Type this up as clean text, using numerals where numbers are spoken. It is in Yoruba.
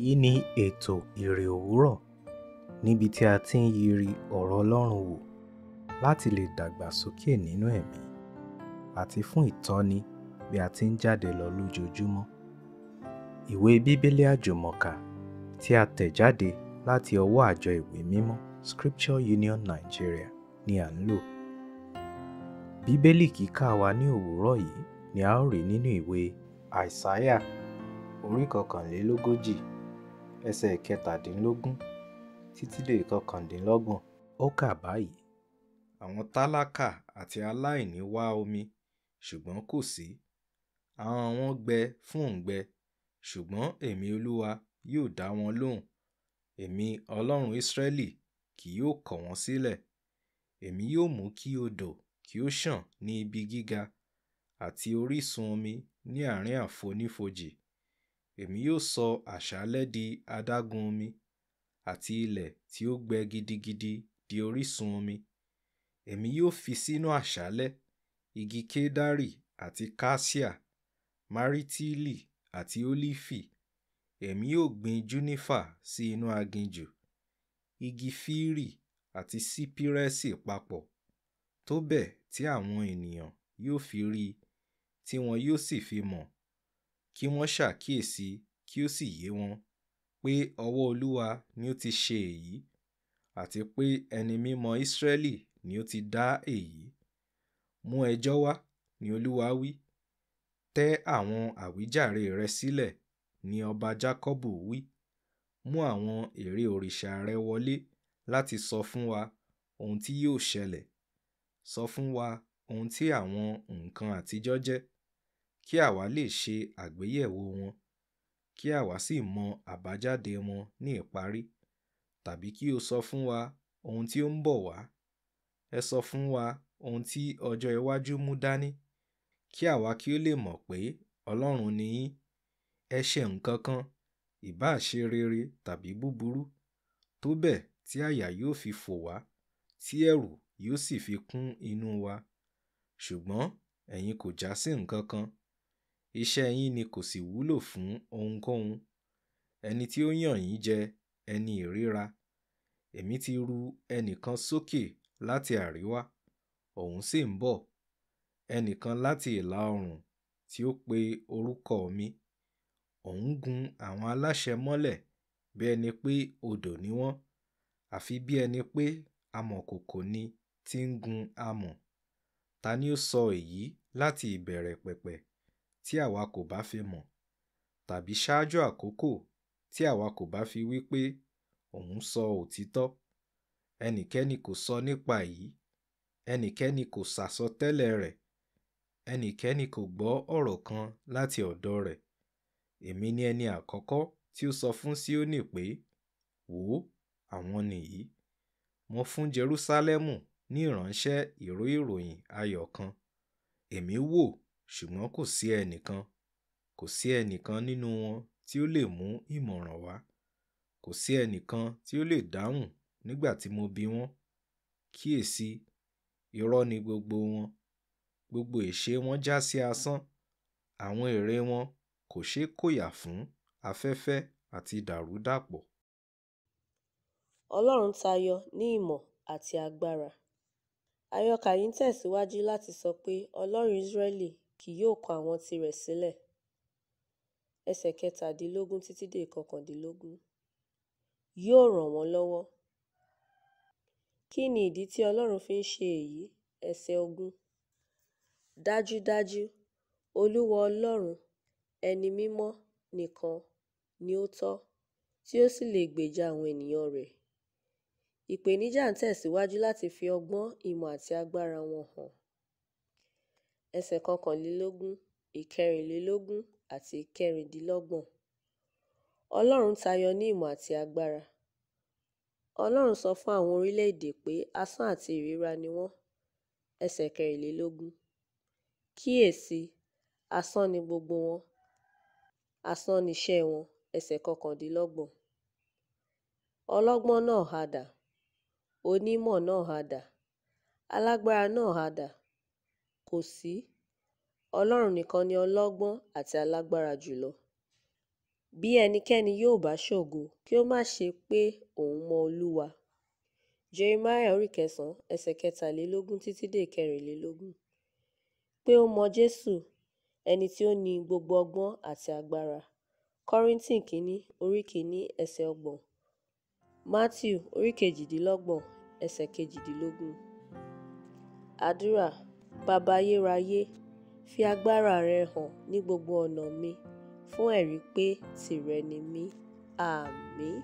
Èyí ni ètò Iri Owuro, níbi tí a ti ń yiri ọ̀rọ̀ Ọlọ́run wò láti lè dàgbà sókè nínú ẹ̀mí àti fún ìtọ́ni bí a ti ń jáde lọ lójoojúmọ́. Ìwé Bíbélì Àjùmọ tí a tẹ̀ jáde láti ọwọ́ àjọ ìwé mímọ́ Scripture Union Nigeria ni à ń lò. Bíbélì kíkà wa ní òwúrọ̀ yìí ni a ó rí nínú ìwé Àìsáyà orí 41 ẹsẹ̀ 17 títí dé 29. Ó kà báyìí: àwọn tálákà àti aláìní wá omi, ṣùgbọ́n kò sí. Ahọ́n wọn gbẹ fún òǹgbẹ, ṣùgbọ́n èmi Olúwa yóò dá wọn lóhùn. Èmi Ọlọ́run Ísírẹ́lì kì yóò kọ̀ wọ́n sílẹ̀. Èmi yóò mú kí odò kí ó ṣàn ní ibi gíga àti orísun omi ní àárín àfonífojì. Èmi yóò sọ àṣálẹ́ di adágún omi àti ilẹ̀ tí ó gbẹ gidigidi di orísun omi. Èmi yóò fi sínú àṣálẹ́ igi kedari àti kasia, maritili àti olifi. Èmi yóò gbin júnífà sí inú aginjù, igi fíìrì àti sípírẹ́sì papọ̀, tó bẹ́ẹ̀ tí àwọn ènìyàn yóò fi rí i, tí wọn yóò sì fi mọ̀, kí wọ́n ṣàkíyèsí kí ó sì yé wọn pé ọwọ́ Olúwa ni ó ti ṣe èyí, àti pé ẹni mímọ́ Ísírẹ́lì ni ó ti dá èyí. Mú ẹjọ́ wá, ni Olúwa wí. Tẹ́ àwọn àwíjàre rẹ sílẹ̀, ni ọba Jákọ́bù wí. Mú àwọn ère òrìṣà rẹ wọlé láti sọ fún wa ohun tí yóò ṣẹlẹ̀. Sọ fún wa ohun tí àwọn nǹkan àtijọ́ jẹ́, kí àwa lè ṣe àgbéyẹ̀wò wọn, kí àwa sì mọ àbájáde wọn ní ìparí. Tàbí kí o sọ fún wa ohun tí ó ń bọ̀ wá. Ẹ sọ fún wa ohun tí ọjọ́ iwájú mú dání, kí àwa kí ó lè mọ̀ pé Ọlọ́run ni yín. Ẹ ṣe nǹkan kan, ìbá ṣe rere tàbí búburú, tó bẹ́ẹ̀ tí àyà yóò fi fò wá, tí ẹ̀rù yóò sì fi kún inú wa. Ṣùgbọ́n ẹ̀yin kò já sí nǹkan kan. Iṣẹ́ yín ni kò sì wúlò fún ohunkóhun. Ẹni tí ó yàn yín jẹ ẹni ìríra. Èmi ti ru ẹnìkan sókè láti àríwá, òun sì ń bọ̀, ẹnìkan láti ìlà oòrùn tí ó pe orúkọ mi. Òun gun àwọn aláṣẹ mọ́lẹ̀ bí ẹni pé odò ni wọ́n, àfi bí ẹni pé amọ̀kòkò ni tí ń gun amọ̀. Ta ni ó sọ èyí láti ìbẹ̀rẹ̀ pẹ̀pẹ̀ tí àwa kò bá fi mọ̀, tàbí ṣáájú àkókò tí àwa kò bá fi wí pé òun sọ òtítọ́? Ẹnikẹ́ni kò sọ nípa èyí, ẹnikẹ́ni kò sàsọtẹ́lẹ̀ rẹ̀, ẹnikẹ́ni kò gbọ́ ọ̀rọ̀ kan láti ọ̀dọ̀ rẹ̀. Èmi ni ẹni àkọ́kọ́ tí ó sọ fún Síónì pé, wò ó, àwọn nìyí. Mo fún Jerúsálẹ́mù ní ìránṣẹ́ ìró ìròyìn ayọ̀ kan. Èmi wò, ṣùgbọ́n kò sí ẹnìkan. Kò sí ẹnìkan nínú wọn tí ó lè mú ìmọ̀ràn wá. Kò sí ẹnìkan tí ó lè dáhùn nígbà tí mo bi wọ́n. Kíyèsí, irọ́ ni gbogbo wọn. Gbogbo èṣe wọn já sí asán. Àwọn ère wọn kò ṣeé kóyà fún afẹ́fẹ́ àti dàrúdàpọ̀. Ọlọ́run tayọ ní ìmọ̀ àti agbára. Àyọkà yìí ń tẹ̀síwájú láti sọ pé Ọlọ́run Ísírẹ́lì kì yóò kọ̀ àwọn tirẹ̀ sílẹ̀. Ẹsẹ̀ 17 títí dé 19. Yóò ràn wọ́n lọ́wọ́. Kí ni ìdí tí Ọlọ́run fi ń ṣe èyí? Ẹsẹ̀ 20. Dájúdájú, Olúwa Ọlọ́run, ẹni mímọ́ nìkan ni ó tọ́, tí ó sì lè gbèjà àwọn ènìyàn rẹ̀. Ìpèníjà ń tẹ̀síwájú láti fi ọgbọ́n, ìmọ̀ àti agbára wọn hàn. Ẹsẹ̀ 21, 24 àti 26. Ọlọ́run tayọ ní ìmọ̀ àti agbára. Ọlọ́run sọ fún àwọn orílẹ̀-èdè pé asán àti ìríra ni wọ́n. Ẹsẹ̀ 24. Kíyèsí, asán ni gbogbo wọn, asán ni iṣẹ́ wọn. Ẹsẹ̀ 29. Ọlọ́gbọ́n náà ha dà? Onímọ̀ náà ha dà? Alágbára náà ha dà? Kò sí. Ọlọ́run nìkan ni ọlọ́gbọ́n àti alágbára jùlọ. Bí ẹnikẹ́ni yóò bá ṣògo, kí ó má ṣe pé òun mọ Olúwa. Jeremáyà orí 9 ẹsẹ̀ 13 títí dé 14. Pé ó mọ Jésù, ẹni tí ó ní gbogbo ọgbọ́n àti agbára. Kọ́ríńtì kínní orí 1 ẹsẹ̀ 30. Mátíù orí 28 ẹsẹ̀ 18. Àdúrà. Baba ayérayé, fi agbára rẹ hàn ní gbogbo ọ̀nà mi fún ẹ̀rí pé tìrẹ ni mí. Àmín.